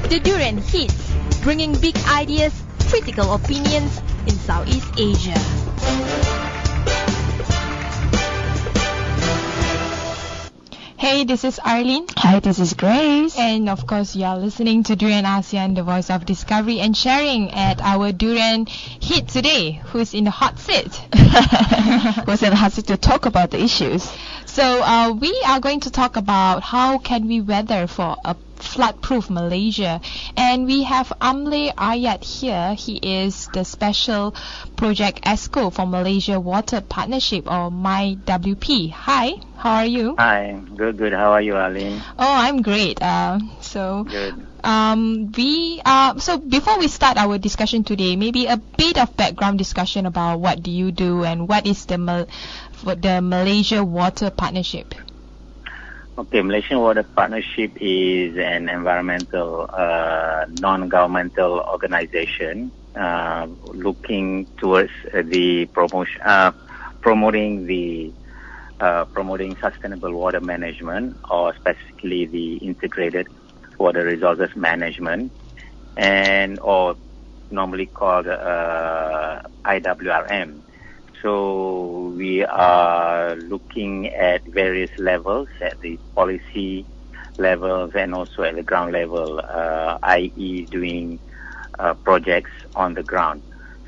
The Durian Hits, bringing big ideas, critical opinions in Southeast Asia. Hey, this is Arlene. Hi, this is Grace. And of course, you are listening to Durian ASEAN, the voice of discovery and sharing at our Durian Hit today. Who's in the hot seat? Who's in the hot seat to talk about the issues? So we are going to talk about how can we weather for a flood-proof Malaysia. And we have Amlir Ayat here. He is the special project ESCO for Malaysia Water Partnership, or MyWP. Hi, how are you? Hi, good. How are you, Arlene? Oh, I'm great. Good. So before we start our discussion today, maybe a bit of background discussion about what do you do and what is the Malaysia Water Partnership. Okay, Malaysian Water Partnership is an environmental, non-governmental organization looking towards the promoting sustainable water management, or specifically the integrated water resources management, or normally called IWRM. So we are looking at various levels, at the policy levels and also at the ground level, i.e. doing projects on the ground.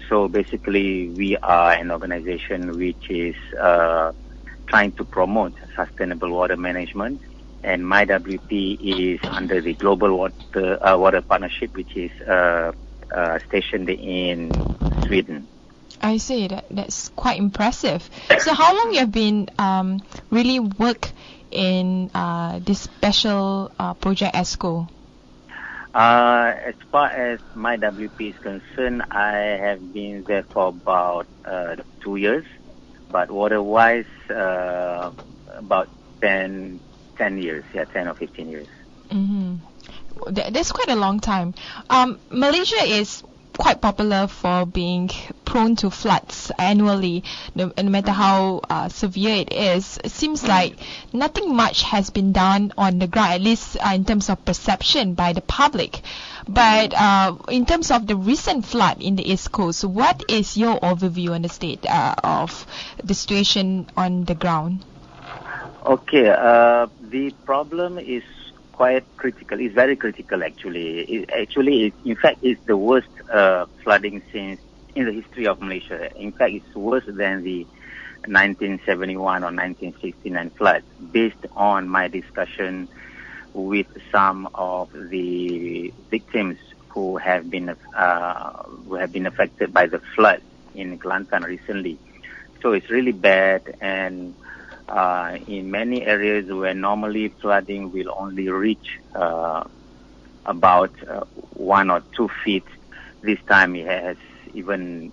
So basically we are an organization which is trying to promote sustainable water management, and MyWP is under the Global Water Partnership, which is stationed in Sweden. I see. That's quite impressive. So how long you have been really work in this special project ESCO? As far as MyWP is concerned, I have been there for about 2 years, but water-wise about 10 years, 10 or 15 years. Mm-hmm. That's quite a long time. Malaysia is quite popular for being prone to floods annually, no matter how severe it is. It seems like nothing much has been done on the ground, at least in terms of perception by the public. But in terms of the recent flood in the East Coast, what is your overview on the state of the situation on the ground? Okay, the problem is quite critical. It's very critical, actually. In fact, it's the worst flooding since in the history of Malaysia. In fact, it's worse than the 1971 or 1969 floods, based on my discussion with some of the victims who have been affected by the flood in Kelantan recently. So it's really bad, and in many areas where normally flooding will only reach about 1 or 2 feet, this time it has even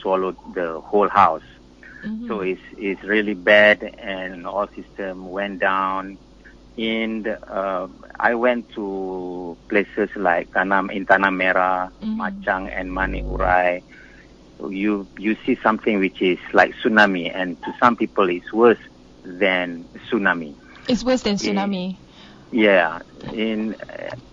swallowed the whole house. Mm-hmm. So it's really bad, and all system went down. And I went to places like in Tanah Merah, mm-hmm. Machang and Mani Urai. You see something which is like tsunami, and to some people it's worse than tsunami. It's worse than tsunami. Yeah. In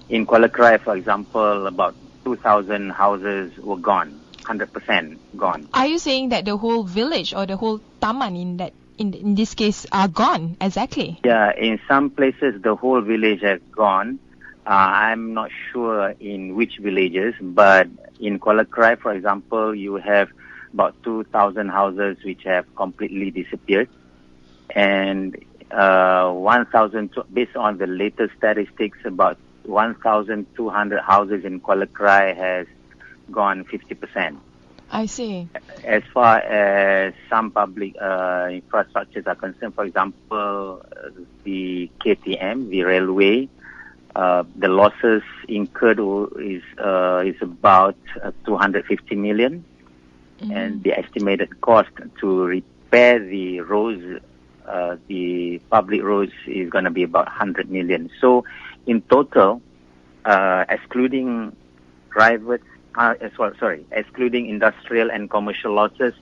Kuala Krai, for example, about 2,000 houses were gone, 100% gone. Are you saying that the whole village or the whole taman in this case are gone? Exactly. Yeah, in some places the whole village has gone. I'm not sure in which villages, but in Kuala Krai, for example, you have about 2,000 houses which have completely disappeared. And 1,000, based on the latest statistics, about 1,200 houses in Kuala Krai has gone 50%. I see. As far as some public infrastructures are concerned, for example, the KTM, the railway, the losses incurred is about 250 million, mm-hmm. and the estimated cost to repair the roads, the public roads, is going to be about 100 million. So, in total, excluding excluding industrial and commercial losses,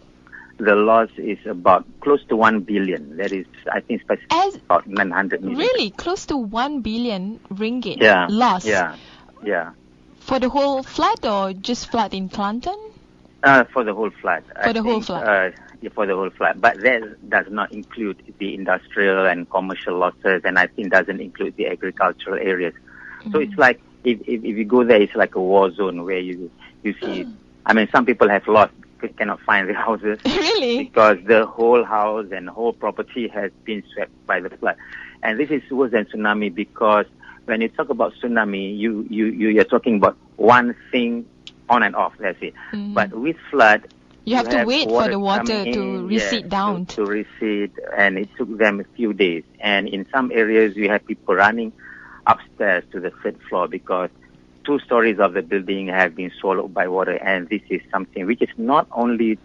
the loss is about close to 1 billion. That is, I think, about 900 million. Really? Close to 1 billion ringgit yeah, loss? Yeah. Yeah. For the whole flood or just flood in Kelantan? For the whole flood. For the whole flood. Yeah, for the whole flood. But that does not include the industrial and commercial losses, and I think doesn't include the agricultural areas. So it's like, if you go there, it's like a war zone where you see, I mean, some people have lost, cannot find their houses. Really? Because the whole house and whole property has been swept by the flood. And this is worse than tsunami, because when you talk about tsunami, you're talking about one thing on and off, that's it. But with flood, you have to wait for the water coming to in, recede down. To recede, and it took them a few days. And in some areas, we have people running upstairs to the third floor because 2 stories of the building have been swallowed by water. And this is something which is not only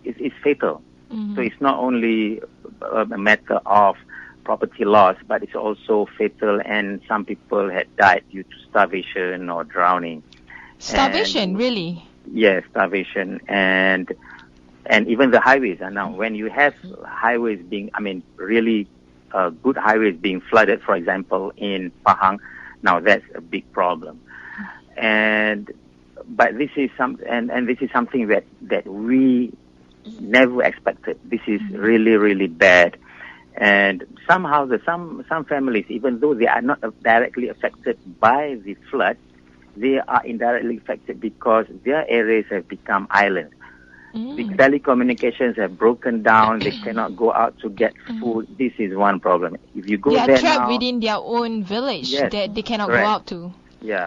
it's fatal. So it's not only a matter of property loss, but it's also fatal, and some people had died due to starvation or drowning. Starvation, really? Yes, starvation, and even the highways are now. When you have highways being, I mean, really good highways being flooded, for example, in Pahang, now that's a big problem. But this is this is something that we never expected. This is really, really bad. And some houses, some families, even though they are not directly affected by the flood, they are indirectly affected because their areas have become islands. The telecommunications have broken down. They cannot go out to get food. This is one problem. If you go they are there trapped now, within their own village. Yes, They cannot correct. go out to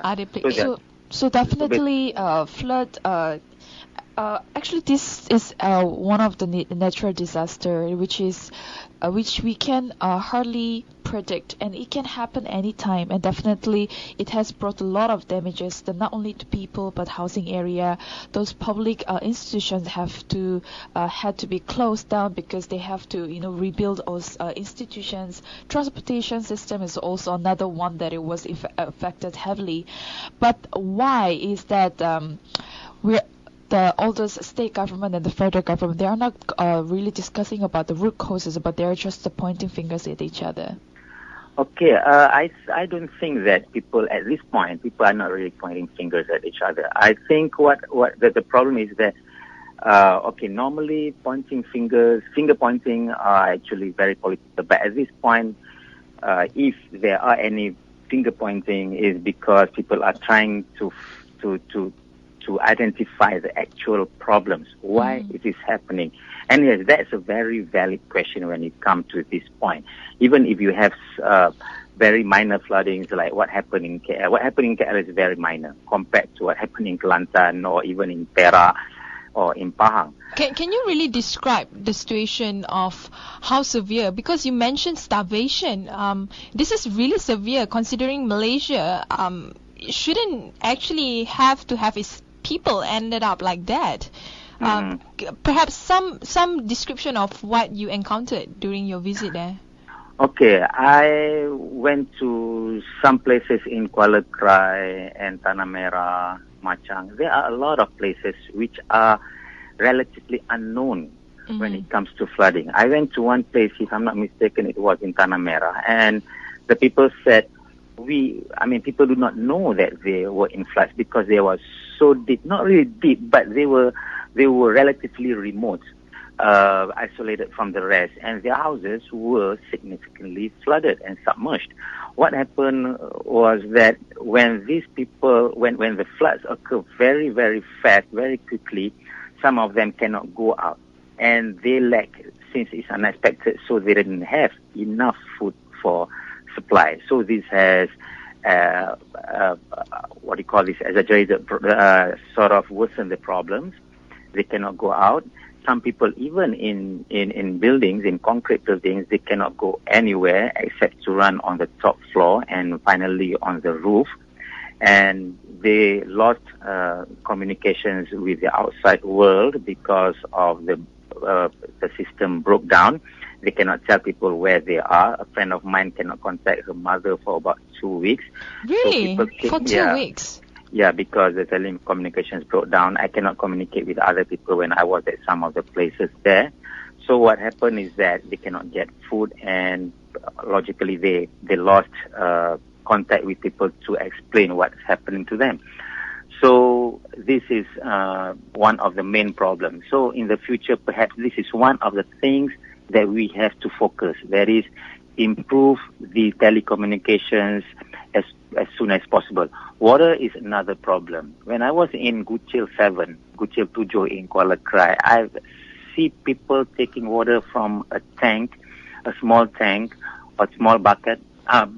other places. So definitely flood. Actually, this is one of the natural disaster which we can hardly predict, and it can happen anytime. And definitely, it has brought a lot of damages, not only to people but housing area. Those public institutions had to be closed down because they have to rebuild those institutions. Transportation system is also another one that it was affected heavily. But why is that all the state government and the federal government, they are not really discussing about the root causes, but they are just pointing fingers at each other? Okay, I don't think that people at this point, people are not really pointing fingers at each other. I think what the problem is that normally finger pointing are actually very political, but at this point, if there are any finger pointing, is because people are trying to identify the actual problems, why it is happening. And yes, that's a very valid question when it comes to this point. Even if you have very minor floodings like what happened in KL. What happened in KL is very minor compared to what happened in Kelantan or even in Perak or in Pahang. Can you really describe the situation of how severe? Because you mentioned starvation. This is really severe considering Malaysia shouldn't actually have to have its people ended up like that. Perhaps some description of what you encountered during your visit there. Okay, I went to some places in Kuala Krai and Tanah Merah, Machang. There are a lot of places which are relatively unknown when it comes to flooding. I went to one place, if I'm not mistaken, it was in Tanah Merah, and the people said, people do not know that they were in floods because they were so deep, not really deep, but they were relatively remote, isolated from the rest, and their houses were significantly flooded and submerged. What happened was that when these people, when the floods occur very, very fast, very quickly, some of them cannot go out, and they lack, since it's unexpected, so they didn't have enough food for supply. So this has exaggerated, sort of worsened the problems. They cannot go out. Some people, even in buildings, in concrete buildings, they cannot go anywhere except to run on the top floor and finally on the roof. And they lost communications with the outside world because of the system broke down. They cannot tell people where they are. A friend of mine cannot contact her mother for about 2 weeks. Really? So for 2 weeks? Yeah, because the telecommunications broke down. I cannot communicate with other people when I was at some of the places there. So what happened is that they cannot get food, and logically they lost contact with people to explain what's happening to them. So this is one of the main problems. So in the future, perhaps this is one of the things that we have to focus. That is, improve the telecommunications as soon as possible. Water is another problem. When I was in Guchil 7, Guchil 7 in Kuala Krai, I see people taking water from a tank, a small tank, or small bucket,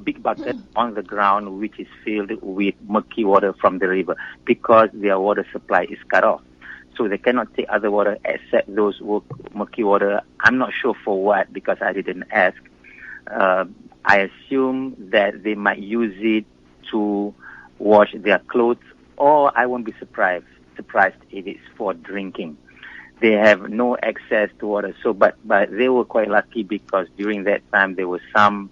big bucket on the ground, which is filled with murky water from the river, because their water supply is cut off. So they cannot take other water except those murky water. I'm not sure for what, because I didn't ask. I assume that they might use it to wash their clothes, or I won't be surprised if it's for drinking. They have no access to water. So, but they were quite lucky, because during that time there were some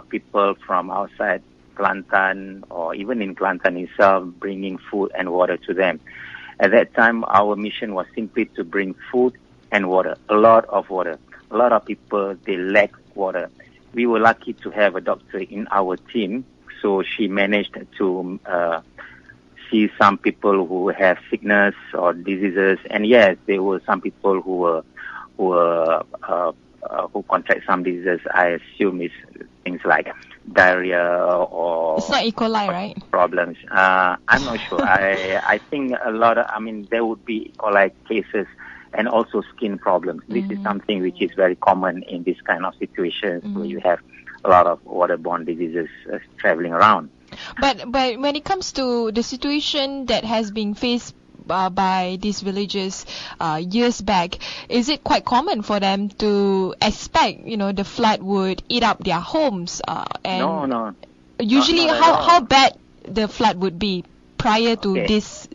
people from outside Kelantan, or even in Kelantan itself, bringing food and water to them. At that time, our mission was simply to bring food and water, a lot of water. A lot of people, they lack water. We were lucky to have a doctor in our team, so she managed to see some people who have sickness or diseases, and yes, there were some people who contract some diseases. I assume it's things like diarrhea or... It's not E. coli, right? Problems. I'm not sure. I think there would be E. coli cases and also skin problems. This is something which is very common in this kind of situations where you have a lot of waterborne diseases traveling around. But when it comes to the situation that has been faced by these villagers years back, is it quite common for them to expect, the flood would eat up their homes? No. Usually, how bad the flood would be prior to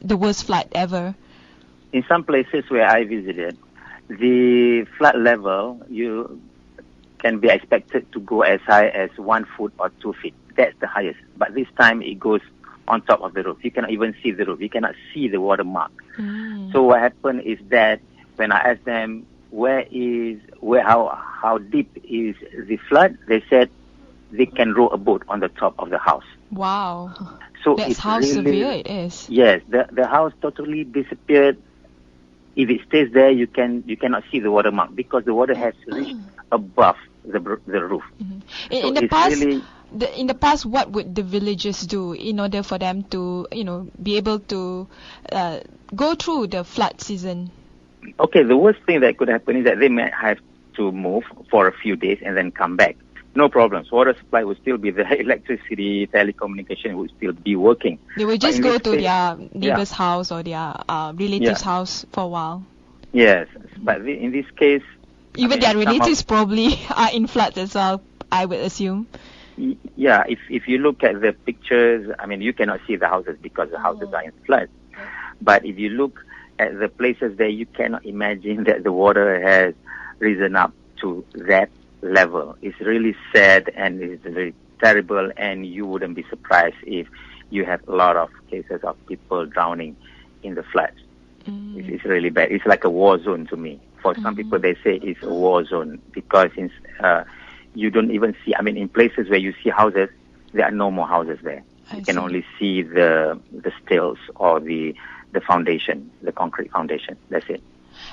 the worst flood ever? In some places where I visited, the flood level can be expected to go as high as 1 foot or 2 feet. That's the highest. But this time it goes on top of the roof. You cannot even see the roof. You cannot see the watermark. So what happened is that when I asked them how deep is the flood, they said they can row a boat on the top of the house. Wow. So that's it's how really severe it is. Yes, the house totally disappeared. If it stays there, you cannot see the watermark, because the water has reached above the roof. In the past, what would the villagers do in order for them to, be able to go through the flood season? Okay, the worst thing that could happen is that they might have to move for a few days and then come back. No problems. Water supply will still be there. Electricity, telecommunication will still be working. They will just go to their neighbor's house or their relative's house for a while. Yes, but in this case... Even their relatives probably are in floods as well, I would assume. Yeah, if you look at the pictures, you cannot see the houses because the houses are in flood. But if you look at the places there, you cannot imagine that the water has risen up to that level. It's really sad and it's very terrible, and you wouldn't be surprised if you have a lot of cases of people drowning in the floods. It's really bad. It's like a war zone to me. For some people, they say it's a war zone because you don't even see, in places where you see houses, there are no more houses there. You can only see the stills or the foundation, the concrete foundation. That's it.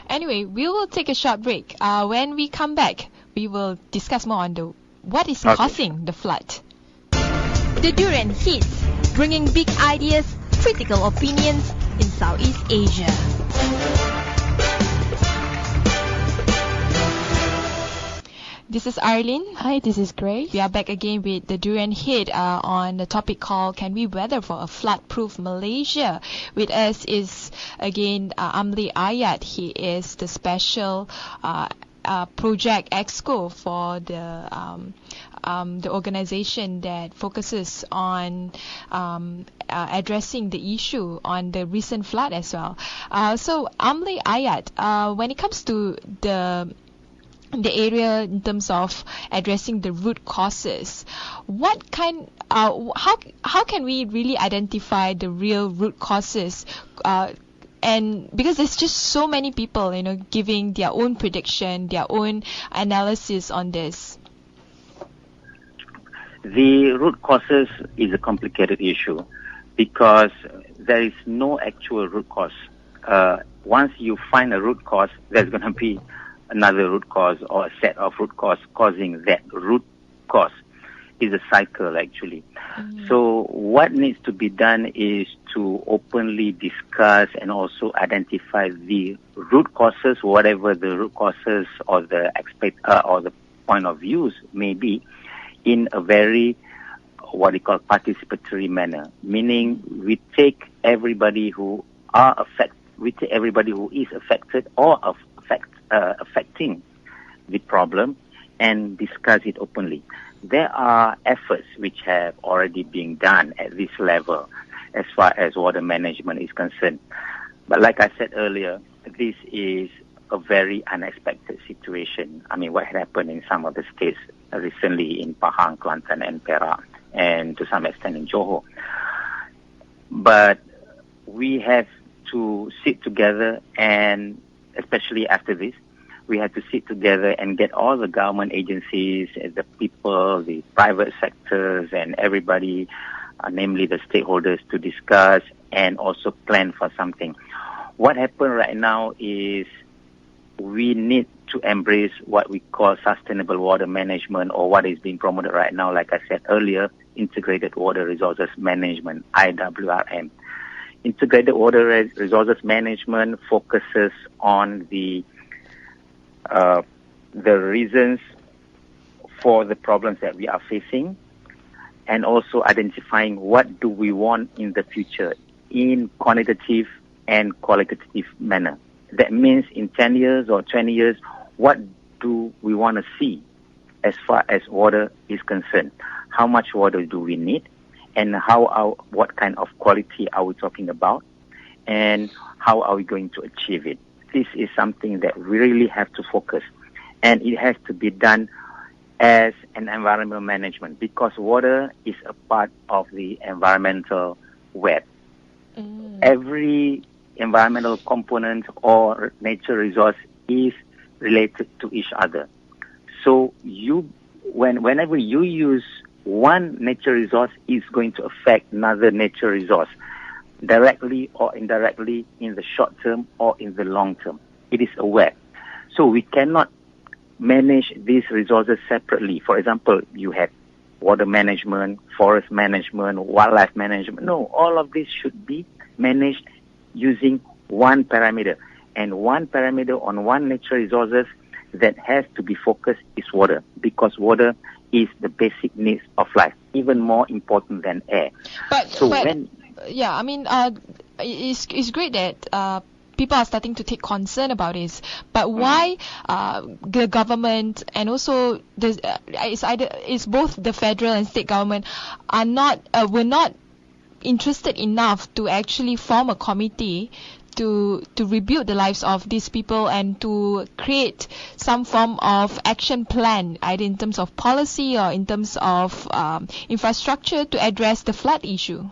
Anyway, we will take a short break. When we come back, we will discuss more on what is causing the flood. The Durian hits, bringing big ideas, critical opinions in Southeast Asia. This is Arlene. Hi, this is Grace. We are back again with the Durian Hit on the topic called Can We Weather for a Flood-Proof Malaysia? With us is again Amlir Ayat. He is the special project exco for the organization that focuses on addressing the issue on the recent flood as well. So Amlir Ayat, when it comes to the area in terms of addressing the root causes, how can we really identify the real root causes? And because there's just so many people, giving their own prediction, their own analysis on this. The root causes is a complicated issue because there is no actual root cause. Once you find a root cause, there's going to be another root cause or a set of root cause causing that root cause. Is a cycle actually. So what needs to be done is to openly discuss and also identify the root causes, whatever the root causes or the or the point of views may be, in a very what we call participatory manner. Meaning we take everybody who is affected or affecting the problem and discuss it openly. There are efforts which have already been done at this level as far as water management is concerned. But like I said earlier, this is a very unexpected situation. I mean, what had happened in some of the states recently in Pahang, Kelantan and Perak, and to some extent in Johor. But we have to sit together, and especially after this, we have to sit together and get all the government agencies, the people, the private sectors, and everybody, namely the stakeholders, to discuss and also plan for something. What happened right now is we need to embrace what we call sustainable water management, or what is being promoted right now, like I said earlier, integrated water resources management, IWRM. Integrated water resources management focuses on the reasons for the problems that we are facing, and also identifying what do we want in the future in quantitative and qualitative manner. That means in 10 years or 20 years, what do we want to see as far as water is concerned? How much water do we need? And what kind of quality are we talking about? And how are we going to achieve it? This is something that we really have to focus. And it has to be done as an environmental management, because water is a part of the environmental web. Every environmental component or nature resource is related to each other. So whenever you use one nature resource, is going to affect another nature resource, directly or indirectly, in the short term or in the long term. It is a web. So we cannot manage these resources separately. For example, you have water management, forest management, wildlife management. No, all of this should be managed using one parameter. And one parameter on one nature resources that has to be focused is water, because water is the basic needs of life, even more important than air. It's great that people are starting to take concern about this, but why the government and also it's both the federal and state government were not interested enough to actually form a committee to rebuild the lives of these people and to create some form of action plan, either in terms of policy or in terms of infrastructure to address the flood issue?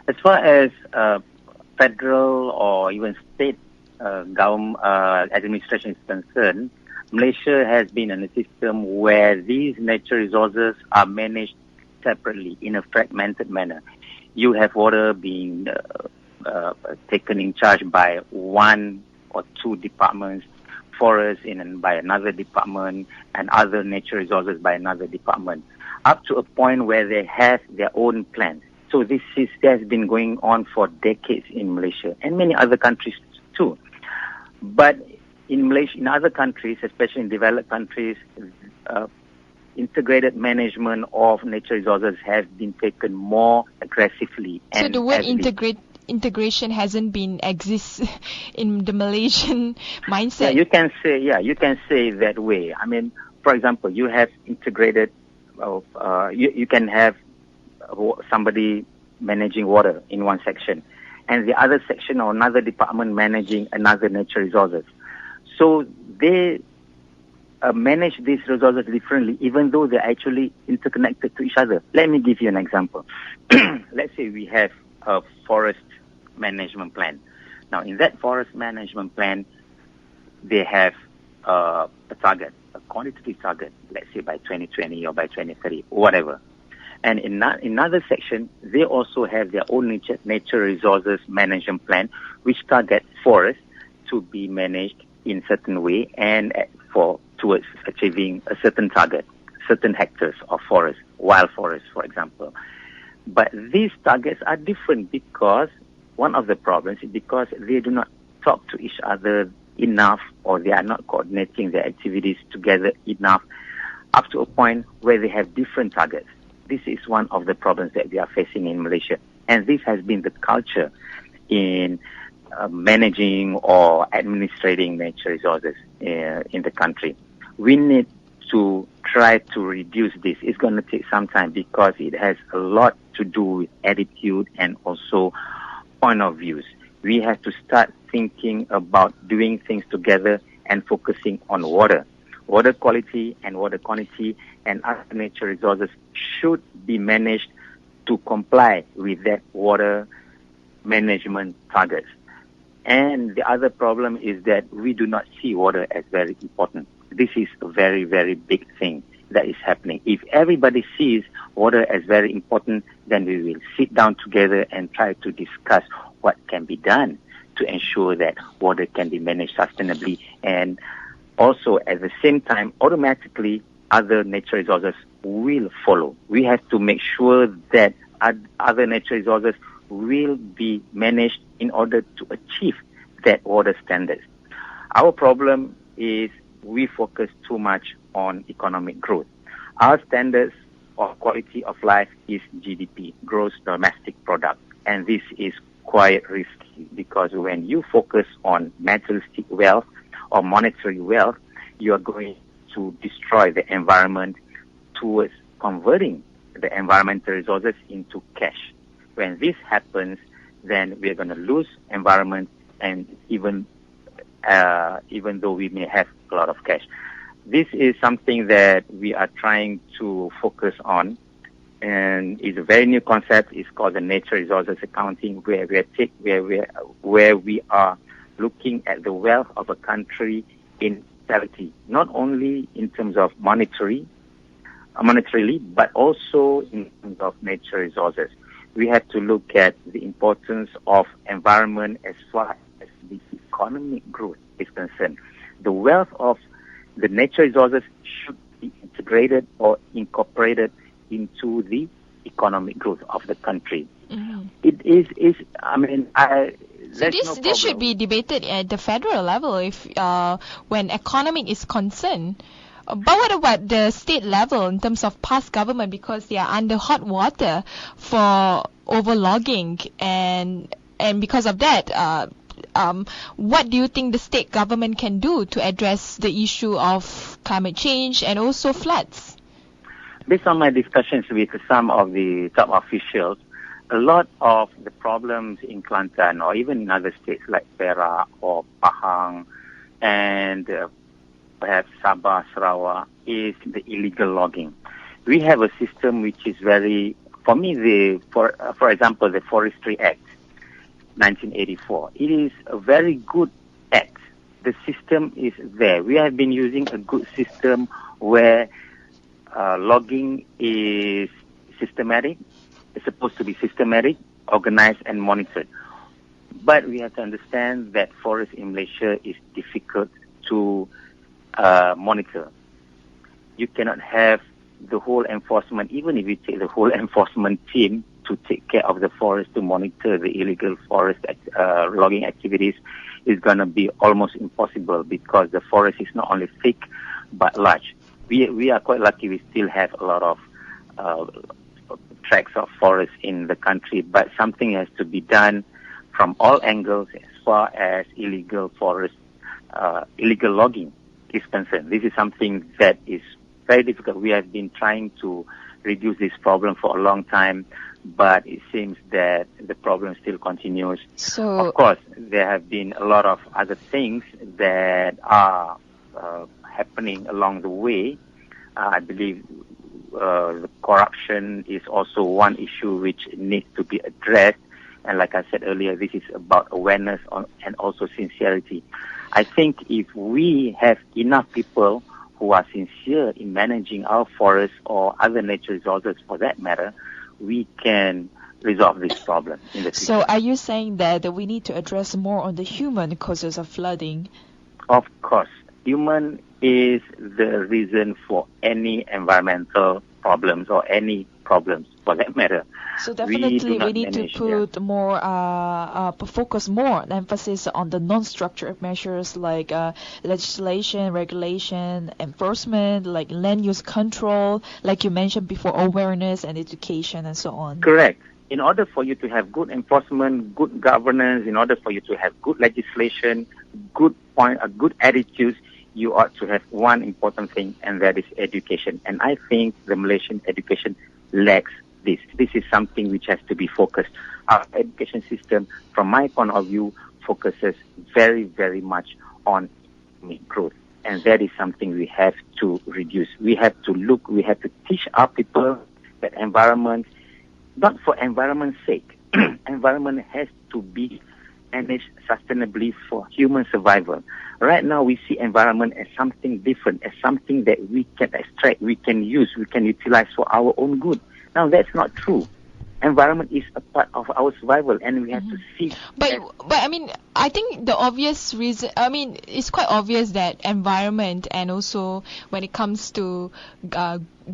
As far as federal or even state government administration is concerned, Malaysia has been in a system where these natural resources are managed separately in a fragmented manner. You have water being taken in charge by one or two departments, forests by another department, and other natural resources by another department, up to a point where they have their own plans. So this has been going on for decades in Malaysia and many other countries too. But in Malaysia, in other countries, especially in developed countries, integrated management of natural resources has been taken more aggressively. So the word integration hasn't been exist in the Malaysian mindset. Yeah, you can say that way. I mean, for example, you have integrated. You can have somebody managing water in one section, and the other section or another department managing another natural resources. So they manage these resources differently, even though they're actually interconnected to each other. Let me give you an example. Let's say we have a forest management plan. Now, in that forest management plan, they have a target, a quantitative target, let's say by 2020 or by 2030, whatever. And in another section, they also have their own nature resources management plan, which target forests to be managed in certain way and towards achieving a certain target, certain hectares of forest, wild forest, for example. But these targets are different because one of the problems is because they do not talk to each other enough, or they are not coordinating their activities together enough up to a point where they have different targets. This is one of the problems that we are facing in Malaysia. And this has been the culture in managing or administrating nature resources in the country. We need to try to reduce this. It's going to take some time because it has a lot to do with attitude and also point of views. We have to start thinking about doing things together and focusing on water. Water quality and water quantity and other nature resources should be managed to comply with that water management targets. And the other problem is that we do not see water as very important. This is a very, very big thing that is happening. If everybody sees water as very important, then we will sit down together and try to discuss what can be done to ensure that water can be managed sustainably, and also at the same time, automatically other nature resources will follow. We have to make sure that other nature resources will be managed in order to achieve that water standards. Our problem is we focus too much on economic growth. Our standards of quality of life is GDP, gross domestic product, and this is quite risky because when you focus on materialistic wealth or monetary wealth, you are going to destroy the environment towards converting the environmental resources into cash. When this happens, then we are going to lose environment, and even though we may have a lot of cash. This is something that we are trying to focus on, and it's a very new concept. It's called the nature resources accounting, where we are looking at the wealth of a country in totality, not only in terms of monetarily, but also in terms of nature resources. We have to look at the importance of environment as far as the economic growth is concerned. The wealth of the nature resources should be integrated or incorporated into the economic growth of the country. Mm-hmm. So this should be debated at the federal level if when economic is concerned. But what about the state level in terms of past government, because they are under hot water for overlogging, and because of that, what do you think the state government can do to address the issue of climate change and also floods? Based on my discussions with some of the top officials, a lot of the problems in Kelantan or even in other states like Perak or Pahang and perhaps Sabah, Sarawak, is the illegal logging. We have a system which is very, for me, for example, the Forestry Act, 1984. It is a very good act. The system is there. We have been using a good system where logging is systematic. It's supposed to be systematic, organized, and monitored. But we have to understand that forest in Malaysia is difficult to monitor. You cannot have the whole enforcement, even if you take the whole enforcement team to take care of the forest, to monitor the illegal forest logging activities, is going to be almost impossible because the forest is not only thick but large. We are quite lucky. We still have a lot of tracts of forest in the country, but something has to be done from all angles as far as illegal forest, illegal logging is concerned. This is something that is very difficult. We have been trying to reduce this problem for a long time, but it seems that the problem still continues. So, of course, there have been a lot of other things that are happening along the way. I believe the corruption is also one issue which needs to be addressed. And like I said earlier, this is about awareness and also sincerity. I think if we have enough people who are sincere in managing our forests or other natural resources for that matter, we can resolve this problem in the future. So are you saying that we need to address more on the human causes of flooding? Of course, human is the reason for any environmental problems or any problems for that matter. So definitely we need to manage, put more, focus more emphasis on the non-structured measures like legislation, regulation, enforcement, like land use control, like you mentioned before, awareness and education and so on. Correct. In order for you to have good enforcement, good governance, in order for you to have good legislation, good attitudes, you ought to have one important thing, and that is education. And I think the Malaysian education lacks this. This is something which has to be focused. Our education system, from my point of view, focuses very, very much on economic growth. And that is something we have to reduce. We have to teach our people that environment, not for environment's sake. Environment has to be managed sustainably for human survival. Right now, we see environment as something different, as something that we can extract, we can use, we can utilize for our own good. Now, that's not true. Environment is a part of our survival, and we have to see. But I mean, I think the obvious reason, I mean, it's quite obvious that environment and also when it comes to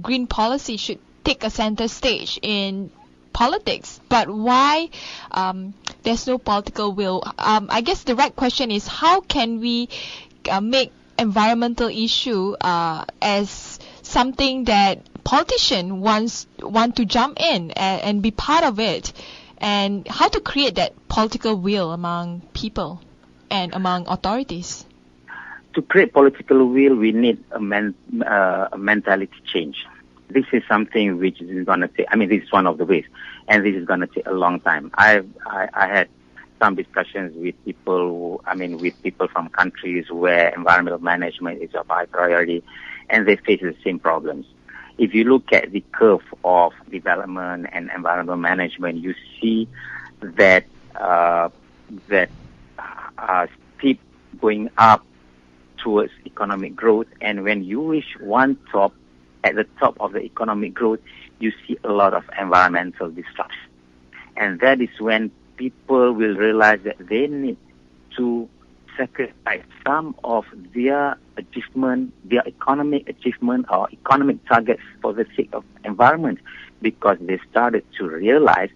green policy should take a center stage in politics. But why there's no political will? I guess the right question is, how can we make environmental issue as something that politicians want to jump in and be part of it, and how to create that political will among people and among authorities? To create political will, we need a mentality change. This is something which is going to take, I mean, this is one of the ways, and this is going to take a long time. I had some discussions with people, with people from countries where environmental management is a high priority, and they face the same problems. If you look at the curve of development and environmental management, you see that steep going up towards economic growth, and when you reach at the top of the economic growth, you see a lot of environmental destruction. And that is when people will realize that they need to sacrifice some of their achievement, their economic achievement or economic targets for the sake of environment, because they started to realize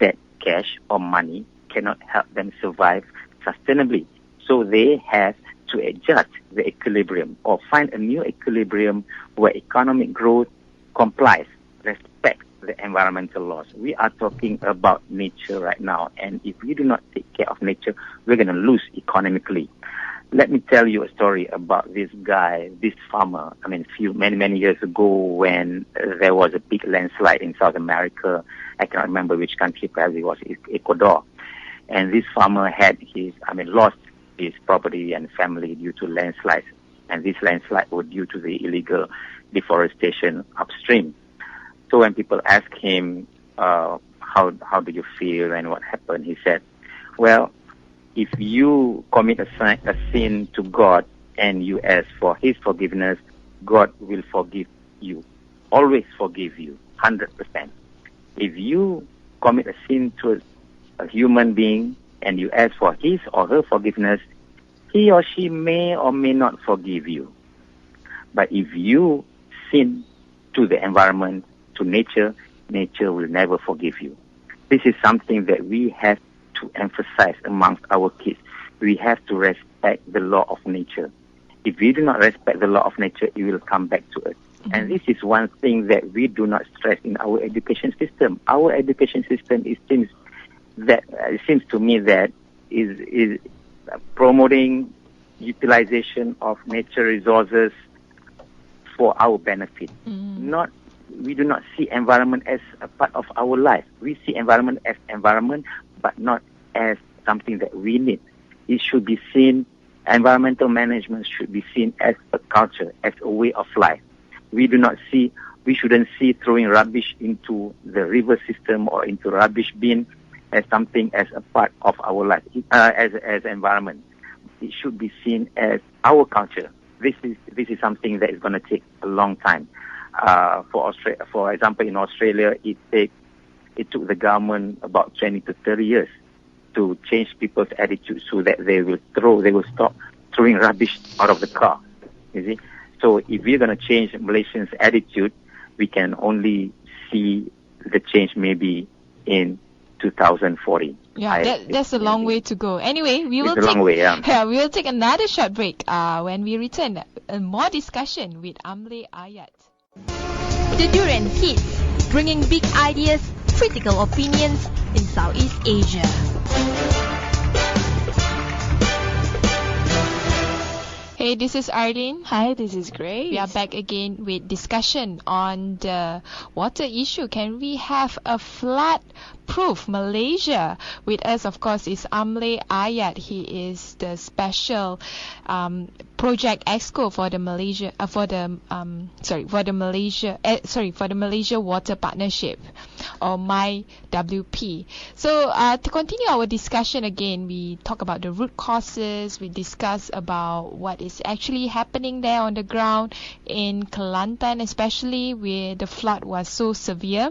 that cash or money cannot help them survive sustainably. So they have to adjust the equilibrium or find a new equilibrium where economic growth complies, respects the environmental laws. We are talking about nature right now, and if we do not take care of nature, we're going to lose economically. Let me tell you a story about this guy, this farmer. Many years ago, when there was a big landslide in South America, I cannot remember which country, perhaps it was Ecuador, and this farmer had lost his property and family due to landslides, and this landslide was due to the illegal deforestation upstream. So when people asked him, how do you feel and what happened, he said, well, if you commit a sin to God and you ask for His forgiveness, God will forgive you, always forgive you, 100%. If you commit a sin to a human being and you ask for his or her forgiveness, he or she may or may not forgive you. But if you sin to the environment, to nature, nature will never forgive you. This is something that we have to emphasize amongst our kids. We have to respect the law of nature. If we do not respect the law of nature, it will come back to us. Mm-hmm. And this is one thing that we do not stress in our education system. Our education system seems to me that is promoting utilization of nature resources for our benefit. Mm-hmm. We do not see environment as a part of our life. We see environment as environment, but not as something that we need. It should be seen, environmental management should be seen as a culture, as a way of life. We shouldn't see throwing rubbish into the river system or into rubbish bin as something as a part of our life, as environment. It should be seen as our culture. this is something that is going to take a long time. For example, in Australia, it took the government about 20 to 30 years to change people's attitudes so that they will stop throwing rubbish out of the car. You see, so if we're going to change Malaysians' attitude, we can only see the change maybe in 2040. Yeah, that's a long way to go. Anyway, we will take another short break. When we return, more discussion with Amlir Ayat. The Durian hits, bringing big ideas, critical opinions in Southeast Asia. Hey, this is Arlene. Hi, this is Grace. We are back again with discussion on the water issue. Can we have a flood-proof Malaysia? With us, of course, is Amlir Ayat. He is the special project exco for the Malaysia Malaysia Water Partnership, or MyWP. So to continue our discussion again, we talk about the root causes. We discuss about what is actually happening there on the ground in Kelantan, especially where the flood was so severe.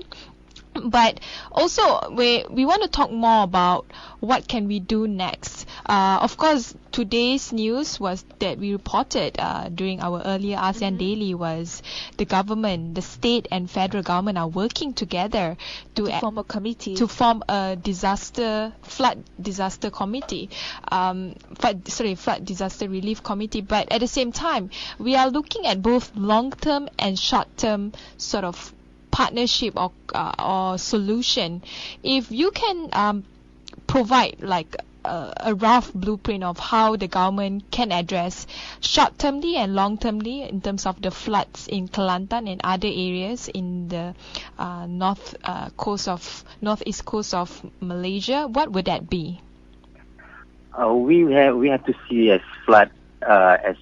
But also we want to talk more about what can we do next. Of course, today's news was that we reported during our earlier ASEAN Daily was the government, the state and federal government are working together to form a committee. To form a flood disaster committee, flood disaster relief committee. But at the same time, we are looking at both long-term and short-term sort of partnership or solution. If you can provide like a rough blueprint of how the government can address short-termly and long-termly in terms of the floods in Kelantan and other areas in the northeast coast of Malaysia, what would that be? We have to see as flood as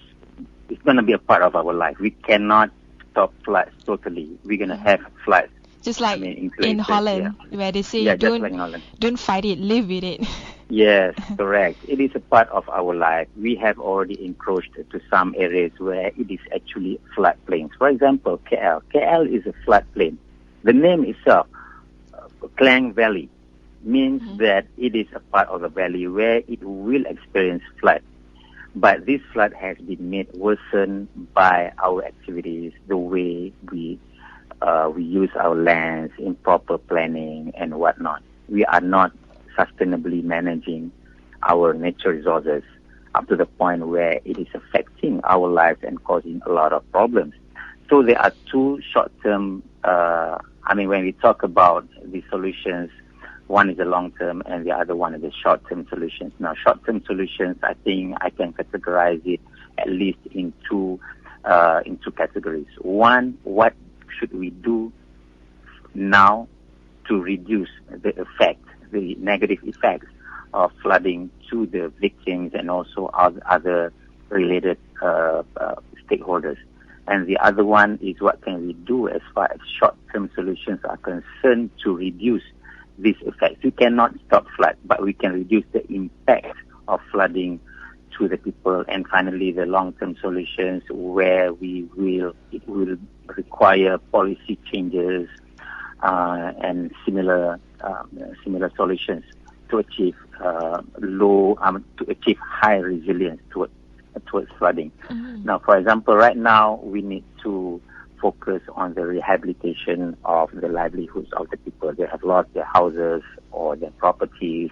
it's going to be a part of our life. We cannot stop floods totally. We're going to have floods. Just like in Holland, where they say don't fight it, live with it. Yes, correct. It is a part of our life. We have already encroached to some areas where it is actually floodplains. For example, KL. KL is a floodplain. The name itself, Klang Valley, means that it is a part of the valley where it will experience flood. But this flood has been made worsened by our activities, the way we use our lands, improper planning and whatnot. We are not sustainably managing our natural resources up to the point where it is affecting our lives and causing a lot of problems. So there are two short-term, when we talk about the solutions, one is the long-term and the other one is the short-term solutions. Now, short-term solutions, I think I can categorize it at least in two categories. One, what should we do now to reduce the negative effects of flooding to the victims and also other related stakeholders. And the other one is what can we do as far as short-term solutions are concerned to reduce these effects. We cannot stop flood, but we can reduce the impact of flooding to the people. And finally, the long-term solutions where it will require policy changes and similar solutions to achieve high resilience towards flooding. Now, for example, right now we need to focus on the rehabilitation of the livelihoods of the people. They have lost their houses or their properties.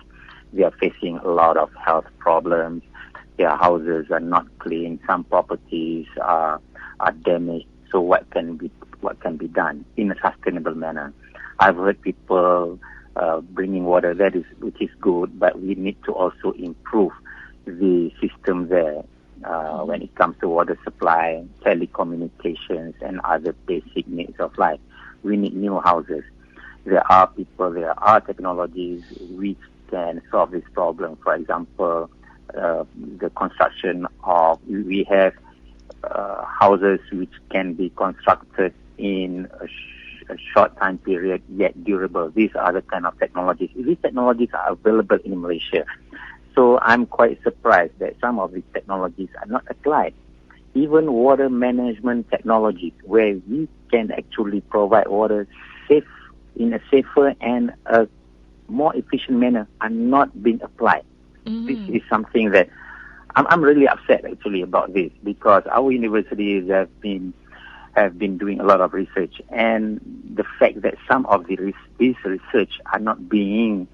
They are facing a lot of health problems. Their houses are not clean. Some properties are damaged. So what can be done in a sustainable manner? I've heard people bringing water, which is good, but we need to also improve the system there when it comes to water supply, telecommunications, and other basic needs of life. We need new houses. There are technologies which can solve this problem. For example, the construction of, we have houses which can be constructed in a short time period, yet durable. These are the kind of technologies. These technologies are available in Malaysia. So I'm quite surprised that some of these technologies are not applied even water management technologies where we can actually provide water in a safer and a more efficient manner are not being applied. This is something that I'm really upset actually about this, because our universities have been doing a lot of research, and the fact that some of this research are not being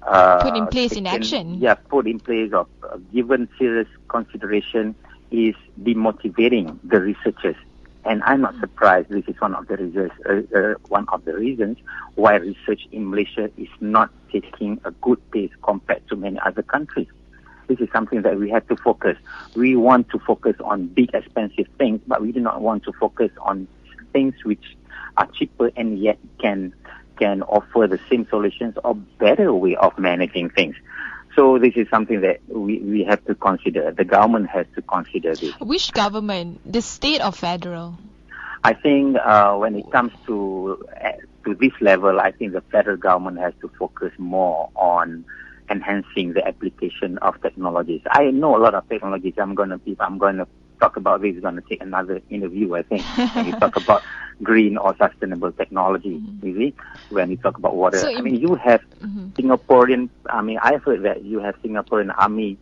put in place in action. Yeah, put in place or given serious consideration is demotivating the researchers. And I'm not surprised. This is one of the reasons why research in Malaysia is not taking a good pace compared to many other countries. This is something that we have to focus. We want to focus on big, expensive things, but we do not want to focus on things which are cheaper and yet can offer the same solutions or better way of managing things. So this is something that we have to consider. The government has to consider this. Which government? The state or federal? I think when it comes to this level, I think the federal government has to focus more on enhancing the application of technologies. I know a lot of technologies. I'm going to talk about this. It's going to take another interview, I think, when you talk about green or sustainable technology. You see, when you talk about water. So you have Singaporean. I've heard that you have Singaporean army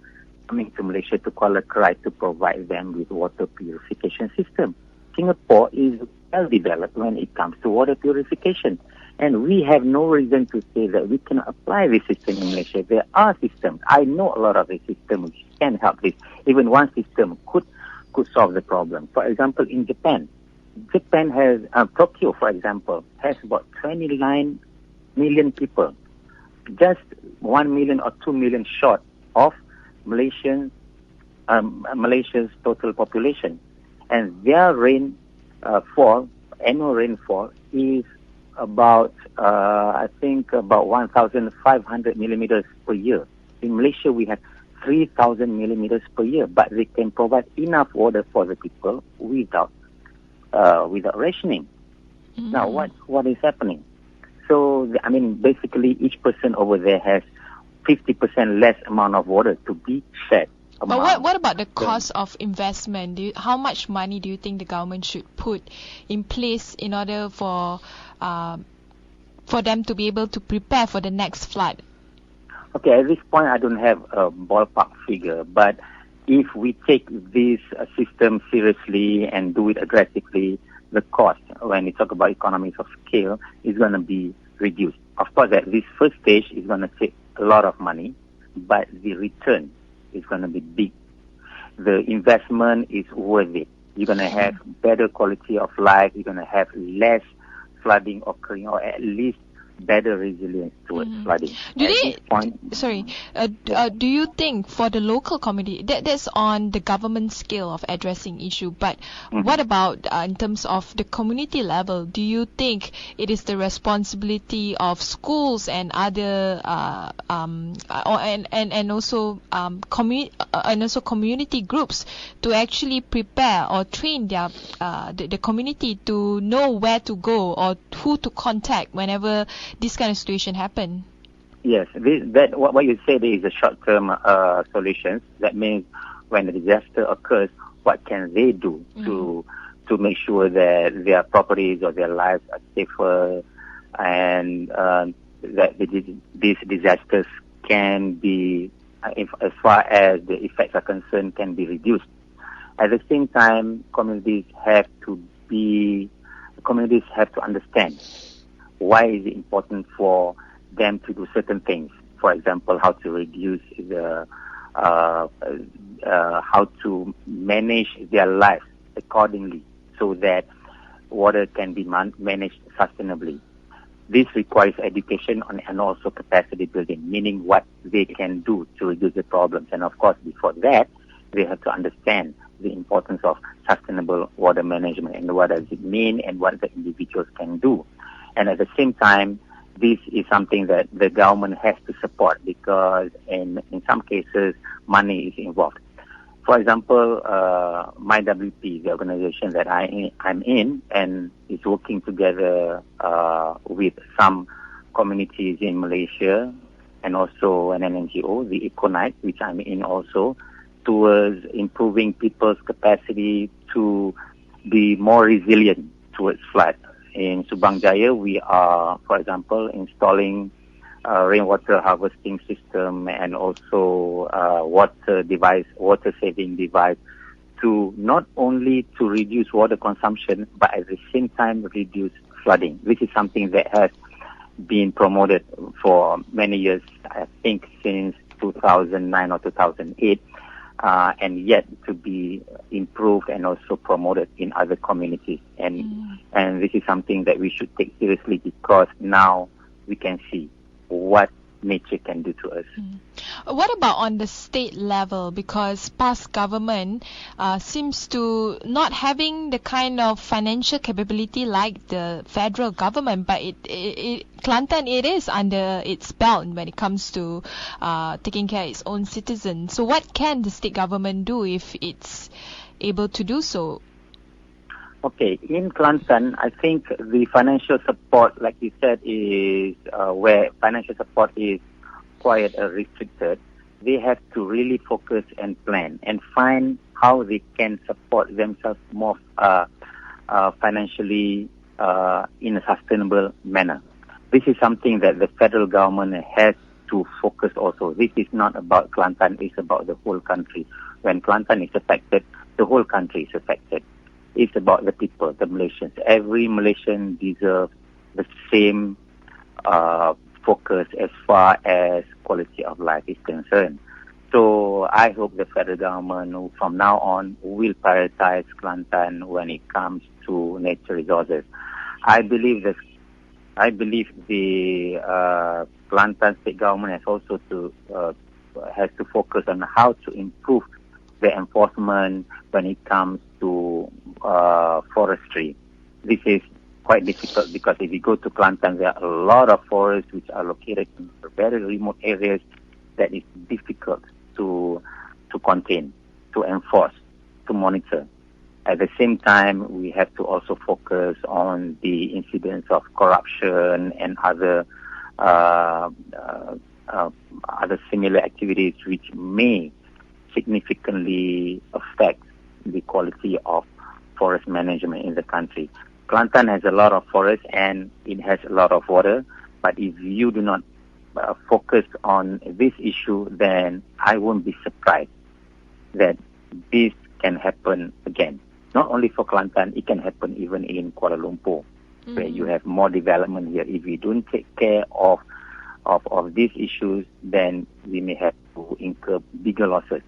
coming to Malaysia to Kuala Krai to provide them with water purification system. Singapore is well developed when it comes to water purification. And we have no reason to say that we can apply this system in Malaysia. There are systems. I know a lot of the systems which can help this. Even one system could solve the problem. For example, in Japan has, Tokyo, for example, has about 29 million people. Just 1 million or 2 million short of Malaysia's total population. And their annual rainfall is about, I think, about 1,500 millimeters per year. In Malaysia, we have 3,000 millimeters per year, but they can provide enough water for the people without rationing. Now, what is happening? So, basically, each person over there has 50% less amount of water to be fed. But what about the cost of investment? How much money do you think the government should put in place in order for them to be able to prepare for the next flood? Okay, at this point I don't have a ballpark figure, but if we take this system seriously and do it aggressively, the cost, when we talk about economies of scale, is going to be reduced. Of course, at this first stage, it's going to take a lot of money, but the return is going to be big. The investment is worth it. You're going to have better quality of life. You're going to have less flooding occurring, or at least better resilience towards flooding. Do you think for the local community, that's on the government scale of addressing issue, but what about in terms of the community level? Do you think it is the responsibility of schools and other community groups to actually prepare or train their the community to know where to go or who to contact whenever this kind of situation happen? Yes, what you said is a short-term solutions. That means when a disaster occurs, what can they do to make sure that their properties or their lives are safer, and that these disasters can be, as far as the effects are concerned, can be reduced. At the same time, communities have to understand why is it important for them to do certain things. For example, how to reduce how to manage their lives accordingly so that water can be managed sustainably. This requires education and also capacity building, meaning what they can do to reduce the problems. And of course, before that, they have to understand the importance of sustainable water management and what does it mean and what the individuals can do. And at the same time, this is something that the government has to support, because in some cases, money is involved. For example, MyWP, the organization that I'm in, and is working together with some communities in Malaysia and also an NGO, the Ecoknights, which I'm in also, towards improving people's capacity to be more resilient towards flood. In Subang Jaya, we are, for example, installing rainwater harvesting system and also water saving device to not only to reduce water consumption, but at the same time reduce flooding. This is something that has been promoted for many years, I think since 2009 or 2008, and yet to be improved and also promoted in other communities. And this is something that we should take seriously, because now we can see what nature can do to us. What about on the state level? Because past government seems to not having the kind of financial capability like the federal government, but Kelantan, it is under its belt when it comes to taking care of its own citizens. So what can the state government do if it's able to do so? Okay, in Kelantan, I think the financial support, like you said, is where financial support is quite restricted. They have to really focus and plan and find how they can support themselves more financially in a sustainable manner. This is something that the federal government has to focus also. This is not about Kelantan, it's about the whole country. When Kelantan is affected, the whole country is affected. It's about the people, the Malaysians. Every Malaysian deserves the same focus as far as quality of life is concerned. So I hope the federal government from now on will prioritize Kelantan when it comes to nature resources. I believe the Kelantan state government has to focus on how to improve the enforcement when it comes to forestry. This is quite difficult because if you go to Kelantan, there are a lot of forests which are located in very remote areas that is difficult to contain, to enforce, to monitor. At the same time, we have to also focus on the incidents of corruption and other similar activities which may significantly affect the quality of forest management in the country. Kelantan has a lot of forest and it has a lot of water, but if you do not focus on this issue, then I won't be surprised that this can happen again. Not only for Kelantan, it can happen even in Kuala Lumpur, where you have more development here. If we don't take care of these issues, then we may have to incur bigger losses.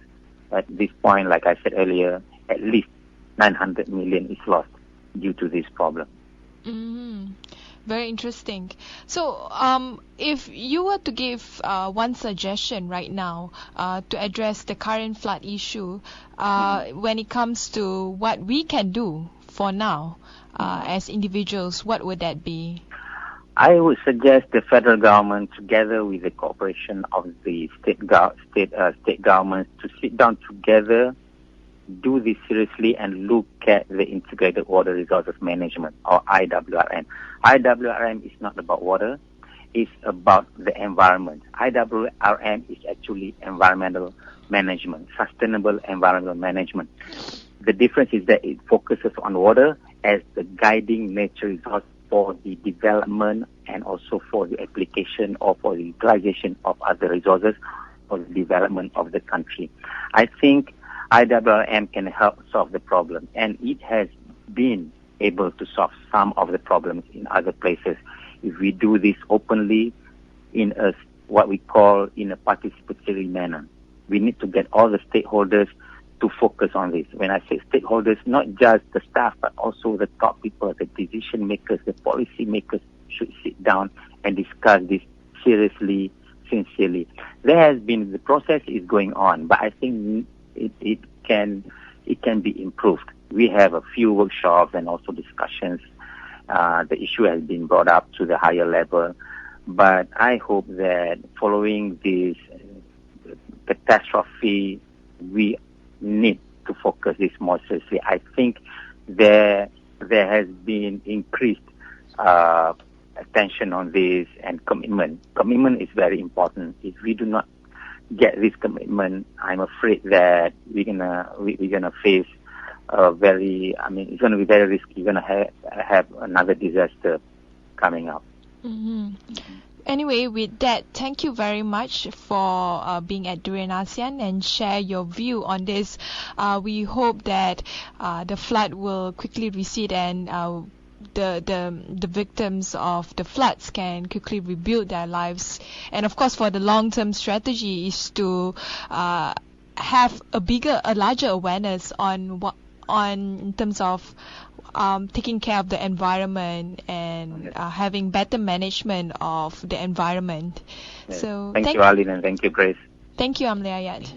At this point, like I said earlier, at least 900 million is lost due to this problem. Very interesting. So, if you were to give one suggestion right now to address the current flood issue, when it comes to what we can do for now as individuals, what would that be? I would suggest the federal government, together with the cooperation of the state governments, to sit down together, do this seriously, and look at the Integrated Water Resources Management, or IWRM. IWRM is not about water, it's about the environment. IWRM is actually environmental management, sustainable environmental management. The difference is that it focuses on water as the guiding nature resource for the development and also for the application or for the utilization of other resources for the development of the country. I think IWRM can help solve the problem, and it has been able to solve some of the problems in other places. If we do this openly in what we call in a participatory manner, we need to get all the stakeholders to focus on this. When I say stakeholders, not just the staff, but also the top people, the decision makers, the policy makers should sit down and discuss this seriously, sincerely. The process is going on, but I think it can be improved. We have a few workshops and also discussions. The issue has been brought up to the higher level, but I hope that following this catastrophe, we need to focus this more seriously. I think there has been increased attention on this and commitment. Commitment is very important. If we do not get this commitment, I'm afraid that we're gonna face it's gonna be very risky. We're gonna have another disaster coming up. Mm-hmm. Anyway, with that, thank you very much for being at Durian ASEAN and share your view on this. We hope that the flood will quickly recede and the victims of the floods can quickly rebuild their lives. And of course, for the long-term strategy is to have a larger awareness on in terms of taking care of the environment and having better management of the environment. Yes. So thank you, Arlene, and thank you, Grace. Thank you, Amlir, Ayat.